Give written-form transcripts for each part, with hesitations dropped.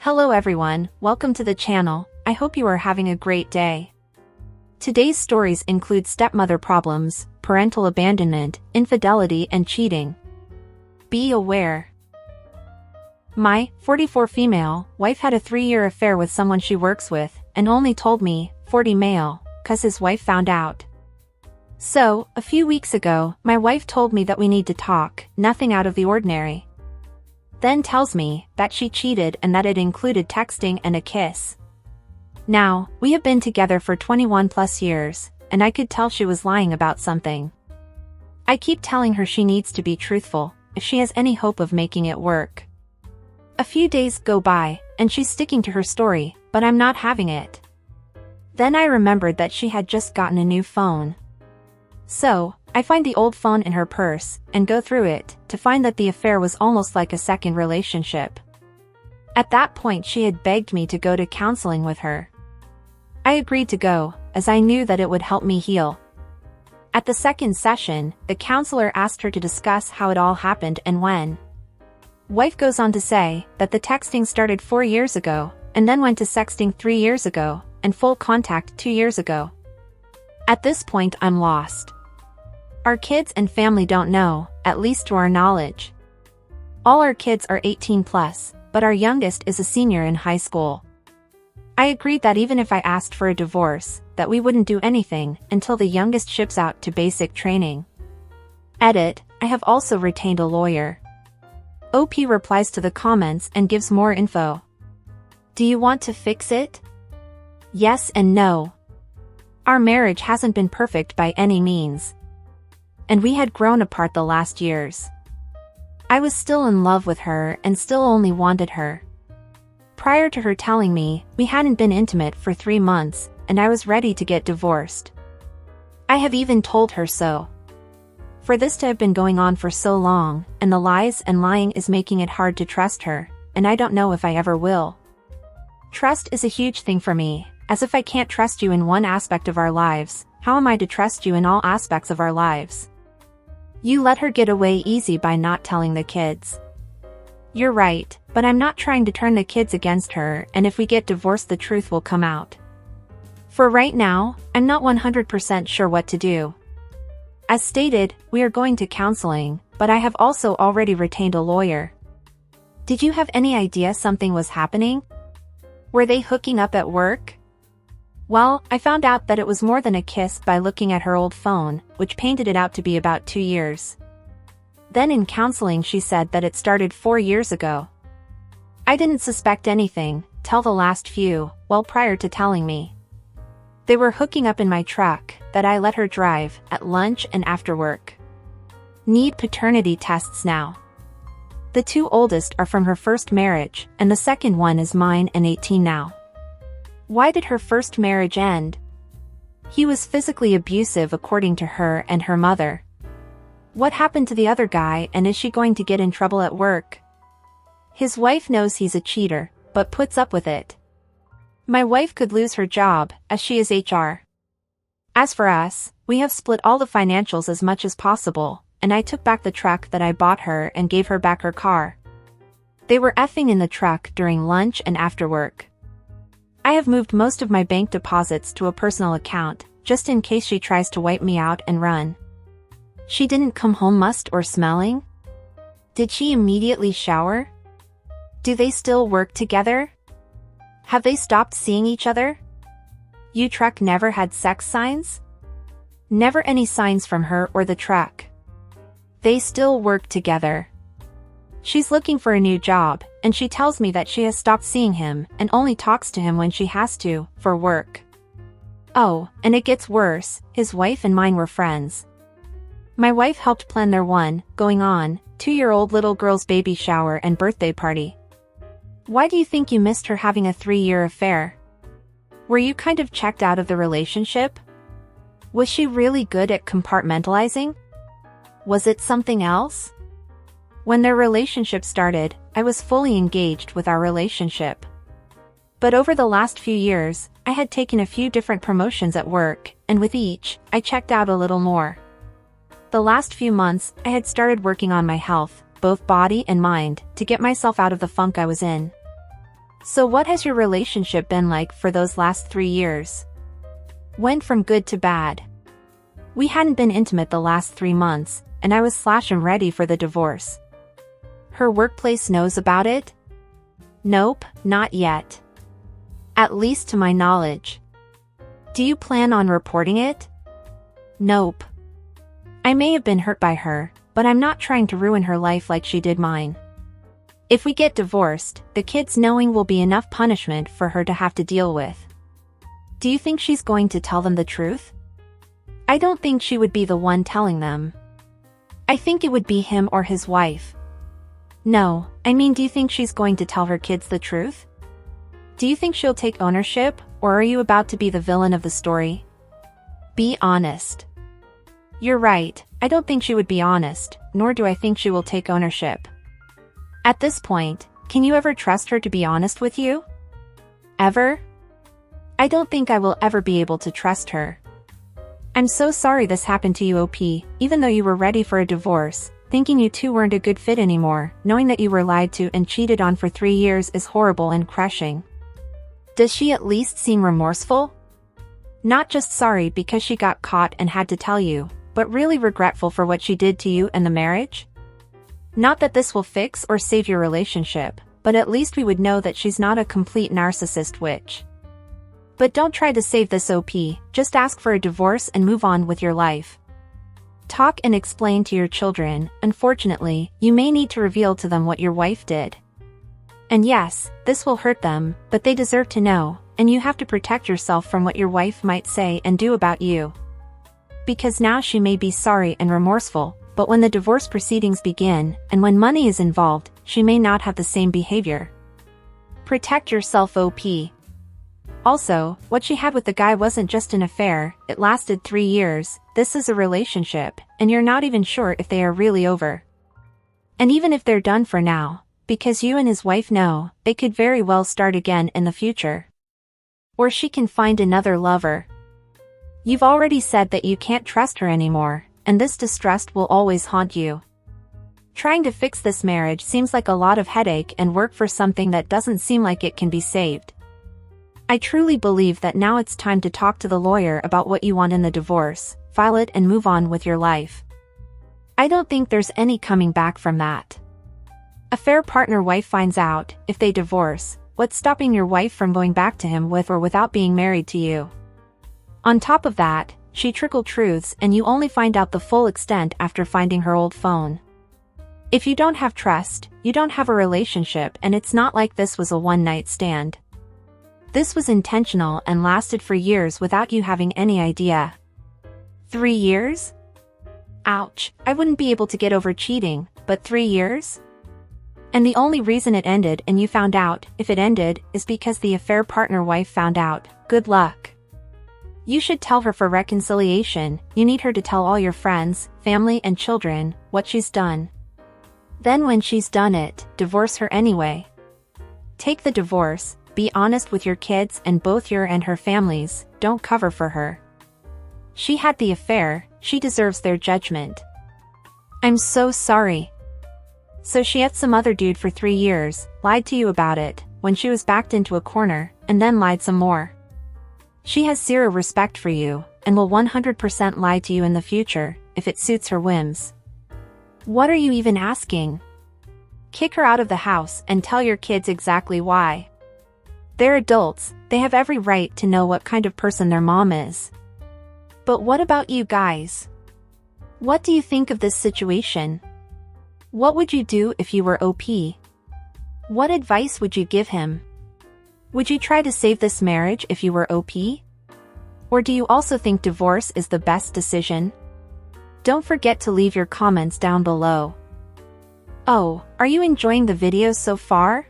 Hello everyone, welcome to the channel. I hope you are having a great day. Today's stories include stepmother problems, parental abandonment, infidelity and cheating. Be aware. My 44 female wife had a 3-year affair with someone she works with and only told me 40 male, cause his wife found out. So, a few weeks ago, my wife told me that we need to talk, nothing out of the ordinary. Then tells me that she cheated and that it included texting and a kiss. Now, we have been together for 21 plus years, and I could tell she was lying about something. I keep telling her she needs to be truthful, if she has any hope of making it work. A few days go by, and she's sticking to her story, but I'm not having it. Then I remembered that she had just gotten a new phone. So, I find the old phone in her purse, and go through it, to find that the affair was almost like a second relationship. At that point she had begged me to go to counseling with her. I agreed to go, as I knew that it would help me heal. At the second session, the counselor asked her to discuss how it all happened and when. Wife goes on to say that the texting started 4 years ago, and then went to sexting 3 years ago, and full contact 2 years ago. At this point I'm lost. Our kids and family don't know, at least to our knowledge. All our kids are 18 plus, but our youngest is a senior in high school. I agreed that even if I asked for a divorce, that we wouldn't do anything until the youngest ships out to basic training. Edit, I have also retained a lawyer. OP replies to the comments and gives more info. Do you want to fix it? Yes and no. Our marriage hasn't been perfect by any means. And we had grown apart the last years. I was still in love with her and still only wanted her. Prior to her telling me, we hadn't been intimate for 3 months, and I was ready to get divorced. I have even told her so. For this to have been going on for so long, and the lies and lying is making it hard to trust her, and I don't know if I ever will. Trust is a huge thing for me, as if I can't trust you in one aspect of our lives, how am I to trust you in all aspects of our lives? You let her get away easy by not telling the kids. You're right, but I'm not trying to turn the kids against her, and if we get divorced the truth will come out. For right now, I'm not 100% sure what to do. As stated, we are going to counseling, but I have also already retained a lawyer. Did you have any idea something was happening? Were they hooking up at work? Well, I found out that it was more than a kiss by looking at her old phone, which painted it out to be about 2 years. Then in counseling she said that it started 4 years ago. I didn't suspect anything, till the last few, well prior to telling me. They were hooking up in my truck, that I let her drive, at lunch and after work. Need paternity tests now. The 2 oldest are from her first marriage, and the second one is mine and 18 now. Why did her first marriage end? He was physically abusive according to her and her mother. What happened to the other guy, and is she going to get in trouble at work? His wife knows he's a cheater, but puts up with it. My wife could lose her job, as she is HR. As for us, we have split all the financials as much as possible, and I took back the truck that I bought her and gave her back her car. They were effing in the truck during lunch and after work. I have moved most of my bank deposits to a personal account, just in case she tries to wipe me out and run. She didn't come home mussed or smelling? Did she immediately shower? Do they still work together? Have they stopped seeing each other? You truck never had sex signs? Never any signs from her or the truck. They still work together. She's looking for a new job, and she tells me that she has stopped seeing him and only talks to him when she has to, for work. Oh, and it gets worse, his wife and mine were friends. My wife helped plan their going on, 2-year-old little girl's baby shower and birthday party. Why do you think you missed her having a 3-year affair? Were you kind of checked out of the relationship? Was she really good at compartmentalizing? Was it something else? When their relationship started, I was fully engaged with our relationship. But over the last few years, I had taken a few different promotions at work, and with each, I checked out a little more. The last few months, I had started working on my health, both body and mind, to get myself out of the funk I was in. So what has your relationship been like for those last 3 years? Went from good to bad. We hadn't been intimate the last 3 months, and I was ready for the divorce. Her workplace knows about it? Nope, not yet. At least to my knowledge. Do you plan on reporting it? Nope. I may have been hurt by her, but I'm not trying to ruin her life like she did mine. If we get divorced, the kids knowing will be enough punishment for her to have to deal with. Do you think she's going to tell them the truth? I don't think she would be the one telling them. I think it would be him or his wife. No, I mean, do you think she's going to tell her kids the truth? Do you think she'll take ownership, or are you about to be the villain of the story? Be honest. You're right, I don't think she would be honest, nor do I think she will take ownership. At this point, can you ever trust her to be honest with you? Ever? I don't think I will ever be able to trust her. I'm so sorry this happened to you, OP, even though you were ready for a divorce, thinking you two weren't a good fit anymore, knowing that you were lied to and cheated on for 3 years is horrible and crushing. Does she at least seem remorseful? Not just sorry because she got caught and had to tell you, but really regretful for what she did to you and the marriage? Not that this will fix or save your relationship, but at least we would know that she's not a complete narcissist witch. But don't try to save this, OP, just ask for a divorce and move on with your life. Talk and explain to your children. Unfortunately, you may need to reveal to them what your wife did. And yes, this will hurt them, but they deserve to know, and you have to protect yourself from what your wife might say and do about you. Because now she may be sorry and remorseful, but when the divorce proceedings begin, and when money is involved, she may not have the same behavior. Protect yourself, OP. Also, what she had with the guy wasn't just an affair, it lasted 3 years, this is a relationship, and you're not even sure if they are really over. And even if they're done for now, because you and his wife know, they could very well start again in the future. Or she can find another lover. You've already said that you can't trust her anymore, and this distrust will always haunt you. Trying to fix this marriage seems like a lot of headache and work for something that doesn't seem like it can be saved. I truly believe that now it's time to talk to the lawyer about what you want in the divorce, file it and move on with your life. I don't think there's any coming back from that. Affair partner wife finds out, if they divorce, what's stopping your wife from going back to him with or without being married to you? On top of that, she trickled truths and you only find out the full extent after finding her old phone. If you don't have trust, you don't have a relationship, and it's not like this was a one-night stand. This was intentional and lasted for years without you having any idea. 3 years? Ouch, I wouldn't be able to get over cheating, but 3 years? And the only reason it ended and you found out, if it ended, is because the affair partner wife found out. Good luck. You should tell her for reconciliation. You need her to tell all your friends, family and children, what she's done. Then when she's done it, divorce her anyway. Take the divorce, be honest with your kids and both your and her families, don't cover for her. She had the affair, she deserves their judgment. I'm so sorry. So she had some other dude for 3 years, lied to you about it, when she was backed into a corner, and then lied some more. She has zero respect for you, and will 100% lie to you in the future, if it suits her whims. What are you even asking? Kick her out of the house and tell your kids exactly why. They're adults, they have every right to know what kind of person their mom is. But what about you guys? What do you think of this situation? What would you do if you were OP? What advice would you give him? Would you try to save this marriage if you were OP? Or do you also think divorce is the best decision? Don't forget to leave your comments down below. Oh, are you enjoying the videos so far?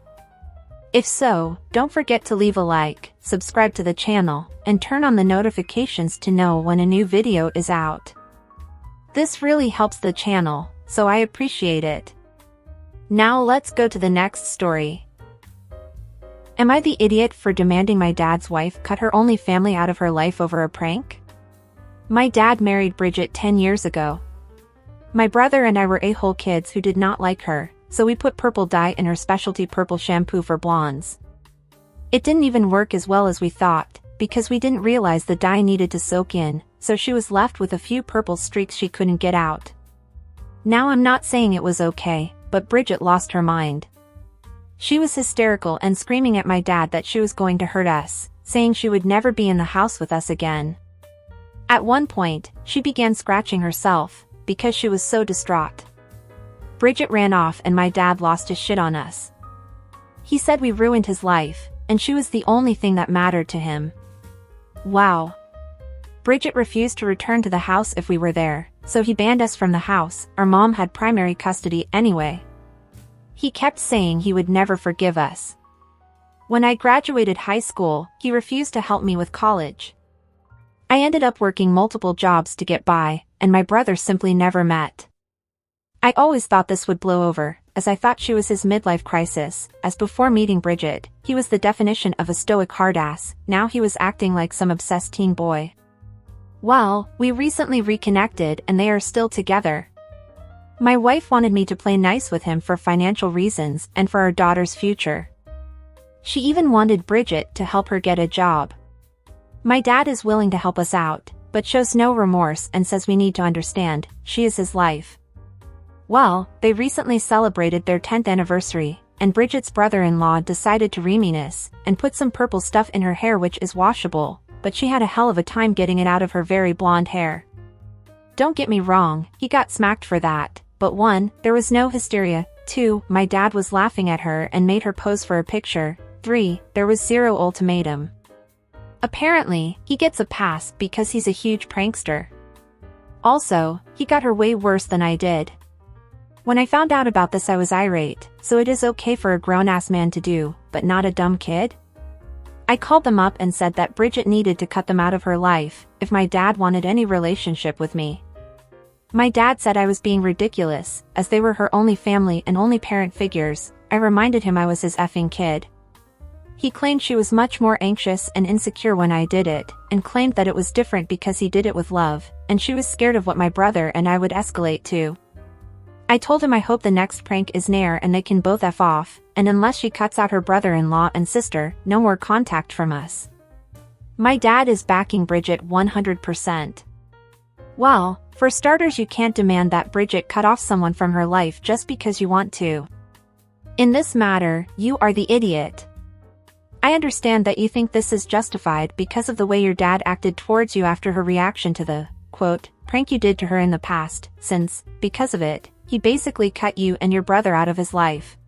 If so, don't forget to leave a like, subscribe to the channel, and turn on the notifications to know when a new video is out. This really helps the channel, so I appreciate it. Now let's go to the next story. Am I the idiot for demanding my dad's wife cut her only family out of her life over a prank? My dad married Bridget 10 years ago. My brother and I were a-hole kids who did not like her, so we put purple dye in her specialty purple shampoo for blondes. It didn't even work as well as we thought, because we didn't realize the dye needed to soak in, so she was left with a few purple streaks she couldn't get out. Now I'm not saying it was okay, but Bridget lost her mind. She was hysterical and screaming at my dad that she was going to hurt us, saying she would never be in the house with us again. At one point, she began scratching herself, because she was so distraught. Bridget ran off and my dad lost his shit on us. He said we ruined his life, and she was the only thing that mattered to him. Wow. Bridget refused to return to the house if we were there, so he banned us from the house. Our mom had primary custody anyway. He kept saying he would never forgive us. When I graduated high school, he refused to help me with college. I ended up working multiple jobs to get by, and my brother simply never met. I always thought this would blow over, as I thought she was his midlife crisis, as before meeting Bridget, he was the definition of a stoic hardass. Now he was acting like some obsessed teen boy. Well, we recently reconnected and they are still together. My wife wanted me to play nice with him for financial reasons and for our daughter's future. She even wanted Bridget to help her get a job. My dad is willing to help us out, but shows no remorse and says we need to understand, she is his life. Well, they recently celebrated their 10th anniversary, and Bridget's brother-in-law decided to reminess and put some purple stuff in her hair which is washable, but she had a hell of a time getting it out of her very blonde hair. Don't get me wrong, he got smacked for that, but 1, there was no hysteria, 2, my dad was laughing at her and made her pose for a picture, 3, there was zero ultimatum. Apparently, he gets a pass because he's a huge prankster. Also, he got her way worse than I did. When I found out about this I was irate, so it is okay for a grown-ass man to do, but not a dumb kid? I called them up and said that Bridget needed to cut them out of her life, if my dad wanted any relationship with me. My dad said I was being ridiculous, as they were her only family and only parent figures. I reminded him I was his effing kid. He claimed she was much more anxious and insecure when I did it, and claimed that it was different because he did it with love, and she was scared of what my brother and I would escalate to. I told him I hope the next prank is Nair and they can both F off, and unless she cuts out her brother-in-law and sister, no more contact from us. My dad is backing Bridget 100%. Well, for starters you can't demand that Bridget cut off someone from her life just because you want to. In this matter, you are the idiot. I understand that you think this is justified because of the way your dad acted towards you after her reaction to the, quote, prank you did to her in the past, since, because of it, he basically cut you and your brother out of his life.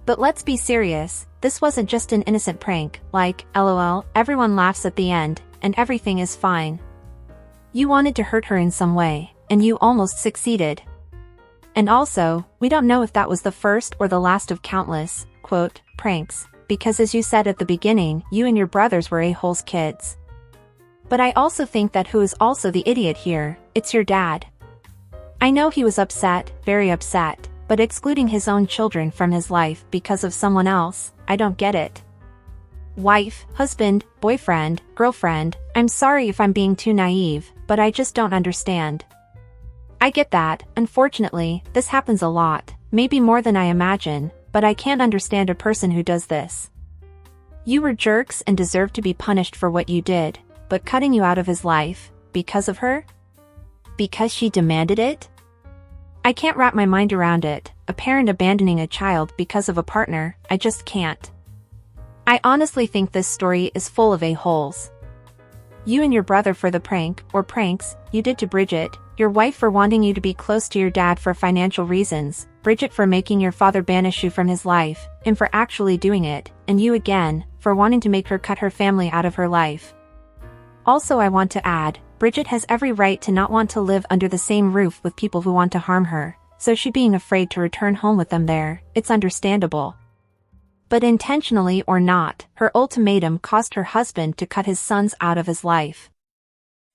But let's be serious, this wasn't just an innocent prank, like, LOL, everyone laughs at the end, and everything is fine. You wanted to hurt her in some way, and you almost succeeded. And also, we don't know if that was the first or the last of countless, quote, pranks, because as you said at the beginning, you and your brothers were a-holes kids. But I also think that who is also the idiot here, it's your dad. I know he was upset, very upset, but excluding his own children from his life because of someone else, I don't get it. Wife, husband, boyfriend, girlfriend, I'm sorry if I'm being too naive, but I just don't understand. I get that, unfortunately, this happens a lot, maybe more than I imagine, but I can't understand a person who does this. You were jerks and deserve to be punished for what you did, but cutting you out of his life, because of her? Because she demanded it? I can't wrap my mind around it, a parent abandoning a child because of a partner, I just can't. I honestly think this story is full of a-holes. You and your brother for the prank, or pranks, you did to Bridget, your wife for wanting you to be close to your dad for financial reasons, Bridget for making your father banish you from his life, him for actually doing it, and you again, for wanting to make her cut her family out of her life. Also I want to add, Bridget has every right to not want to live under the same roof with people who want to harm her, so she being afraid to return home with them there, it's understandable. But intentionally or not, her ultimatum caused her husband to cut his sons out of his life.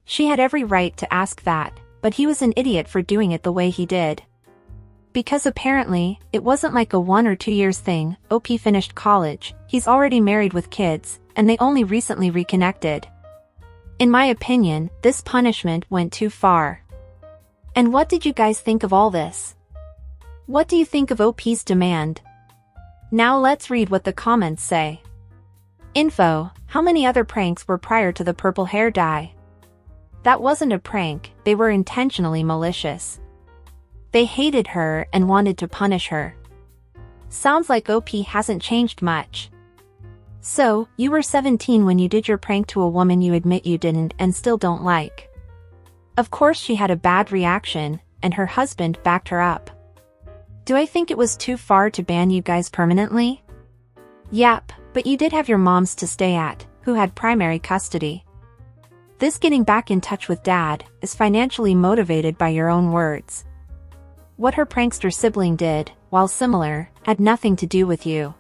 She had every right to ask that, but he was an idiot for doing it the way he did. Because apparently, it wasn't like a 1 or 2 years thing. OP finished college, he's already married with kids, and they only recently reconnected. In my opinion, this punishment went too far. And what did you guys think of all this? What do you think of OP's demand? Now let's read what the comments say. Info: how many other pranks were prior to the purple hair dye? That wasn't a prank, they were intentionally malicious. They hated her and wanted to punish her. Sounds like OP hasn't changed much. So, you were 17 when you did your prank to a woman you admit you didn't and still don't like. Of course she had a bad reaction, and her husband backed her up. Do I think it was too far to ban you guys permanently? Yep, but you did have your moms to stay at, who had primary custody. This getting back in touch with dad is financially motivated by your own words. What her prankster sibling did, while similar, had nothing to do with you.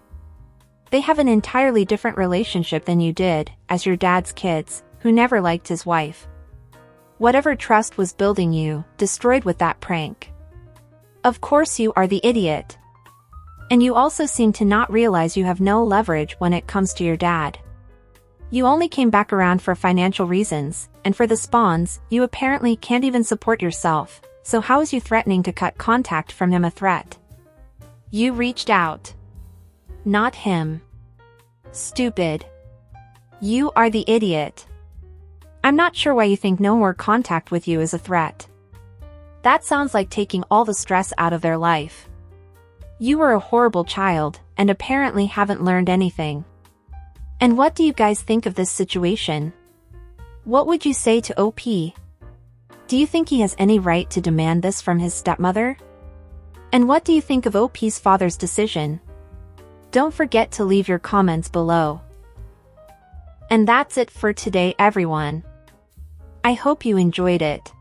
They have an entirely different relationship than you did, as your dad's kids, who never liked his wife. Whatever trust was building you, destroyed with that prank. Of course you are the idiot. And you also seem to not realize you have no leverage when it comes to your dad. You only came back around for financial reasons, and for the spawns, you apparently can't even support yourself, so how is you threatening to cut contact from him a threat? You reached out. Not him. Stupid. You are the idiot. I'm not sure why you think no more contact with you is a threat. That sounds like taking all the stress out of their life. You were a horrible child, and apparently haven't learned anything. And what do you guys think of this situation? What would you say to OP? Do you think he has any right to demand this from his stepmother? And what do you think of OP's father's decision? Don't forget to leave your comments below. And that's it for today, everyone. I hope you enjoyed it.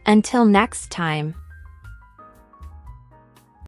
Until next time.